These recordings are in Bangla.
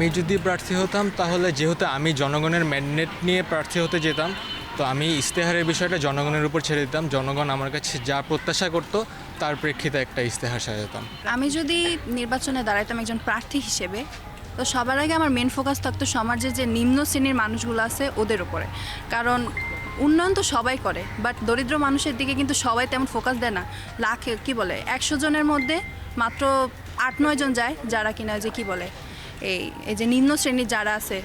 আমি যদি প্রার্থী হতাম তাহলে যেহেতু আমি জনগণের ম্যান্ডেট নিয়ে প্রার্থী হতে যেতাম, তো আমি ইশতেহারের বিষয়টা জনগণের উপর ছেড়ে দিতাম। জনগণ আমার কাছে যা প্রত্যাশা করতো তার প্রেক্ষিতে একটা ইশতেহার সাজাতাম। আমি যদি নির্বাচনে দাঁড়াইতাম একজন প্রার্থী হিসেবে, তো সবার আগে আমার মেন ফোকাস থাকতো সমাজের যে নিম্ন শ্রেণীর মানুষগুলো আছে ওদের উপরে। কারণ উন্নয়ন তো সবাই করে, বাট দরিদ্র মানুষের দিকে কিন্তু সবাই তেমন ফোকাস দেয় না। লাখে কি বলে 100 জনের মধ্যে মাত্র 8-9 জন যায় যারা কিনা যে কি বলে এই যে নিম্ন শ্রেণীর যারা আছে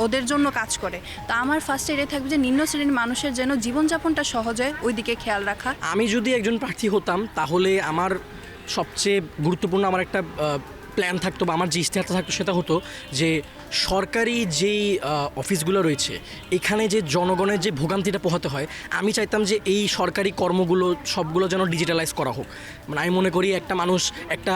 ওদের জন্য কাজ করে। তো আমার ফার্স্টে এটাই থাকবে যে নিম্ন শ্রেণীর মানুষের যেন জীবনযাপনটা সহজ হয় ওই দিকে খেয়াল রাখা। আমি যদি একজন প্রার্থী হতাম তাহলে আমার সবচেয়ে গুরুত্বপূর্ণ আমার একটা প্ল্যান থাকতো বা আমার যে ইশতেহারটা থাকতো সেটা হতো যে সরকারি যেই অফিসগুলো রয়েছে এখানে যে জনগণের যে ভোগান্তিটা পোহাতে হয়, আমি চাইতাম যে এই সরকারি কর্মগুলো সবগুলো যেন ডিজিটালাইজ করা হোক। মানে আমি মনে করি একটা মানুষ একটা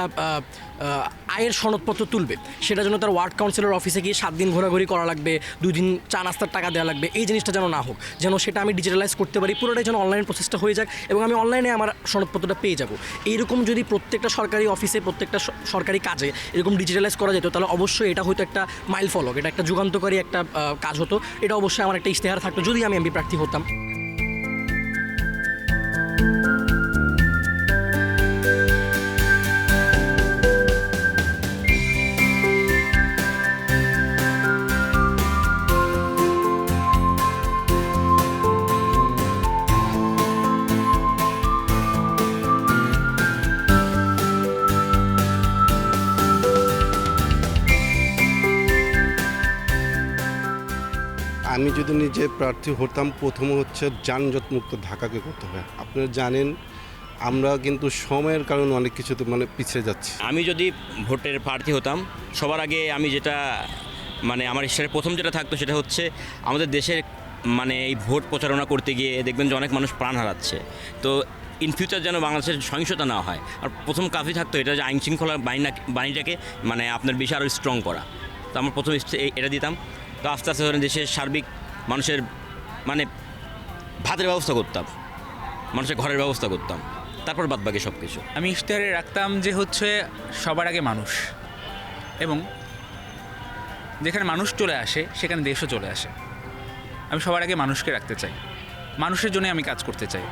আয়ের সনদপত্র তুলবে, সেটা যেন তার ওয়ার্ড কাউন্সিলর অফিসে গিয়ে 7 দিন ঘোরাঘুরি করা লাগবে, 2 দিন চা নাস্তার টাকা দেওয়া লাগবে, এই জিনিসটা যেন না হোক, যেন সেটা আমি ডিজিটালাইজ করতে পারি, পুরোটাই যেন অনলাইন প্রসেসটা হয়ে যাক এবং আমি অনলাইনে আমার সনদপত্রটা পেয়ে যাব। এইরকম যদি প্রত্যেকটা সরকারি অফিসে প্রত্যেকটা সরকারি কাজে এরকম ডিজিটালাইজ করা যেত তাহলে অবশ্যই এটা হয়তো একটা মাইল ফলক, এটা একটা যুগান্তকারী একটা কাজ হতো। এটা অবশ্যই আমার একটা ইশতেহার থাকতো যদি আমি এমপি প্রার্থী হতাম। আমি যদি নিজে প্রার্থী হতাম, প্রথম হচ্ছে যানজটমুক্ত ঢাকাকে করতে হবে। আপনারা জানেন আমরা কিন্তু সময়ের কারণে অনেক কিছুতে পিছিয়ে যাচ্ছি। আমি যদি ভোটের প্রার্থী হতাম সবার আগে আমি যেটা আমার ইচ্ছার প্রথম যেটা থাকতো সেটা হচ্ছে আমাদের দেশের এই ভোট প্রচারণা করতে গিয়ে দেখবেন যে অনেক মানুষ প্রাণ হারাচ্ছে। তো ইন ফিউচার যেন বাংলাদেশের সহিংসতা না হয়, আর প্রথম কাজই থাকতো এটা যে আইন শৃঙ্খলা বাহিনীটাকে আপনার বেশি আরও স্ট্রং করা। তো আমার প্রথম এটা দিতাম। তো আস্তে আস্তে ধরেন দেশের সার্বিক মানুষের ভাতের ব্যবস্থা করতাম, মানুষের ঘরের ব্যবস্থা করতাম, তারপর বাদবাকি সব কিছু। আমি ইশতেহারে রাখতাম যে হচ্ছে সবার আগে মানুষ, এবং যেখানে মানুষ চলে আসে সেখানে দেশও চলে আসে। আমি সবার আগে মানুষকে রাখতে চাই, মানুষের জন্যই আমি কাজ করতে চাই।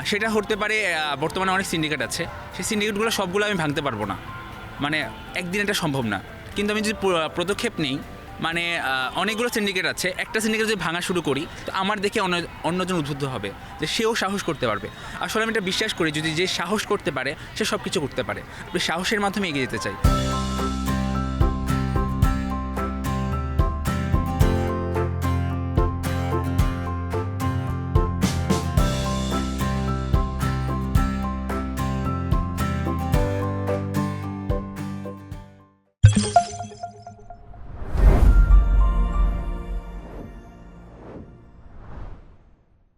সেটা হতে পারে বর্তমানে অনেক সিন্ডিকেট আছে, সেই সিন্ডিকেটগুলো সবগুলো আমি ভাঙতে পারবো না, একদিন এটা সম্ভব না। কিন্তু আমি যদি পদক্ষেপ নিই, অনেকগুলো সিন্ডিকেট আছে, একটা সিন্ডিকেট যদি ভাঙা শুরু করি তো আমার দেখে অন্যজন উদ্বুদ্ধ হবে যে সেও সাহস করতে পারবে। আসলে আমি এটা বিশ্বাস করি, যদি যে সাহস করতে পারে সে সব কিছু করতে পারে। সাহসের মাধ্যমে এগিয়ে যেতে চাই।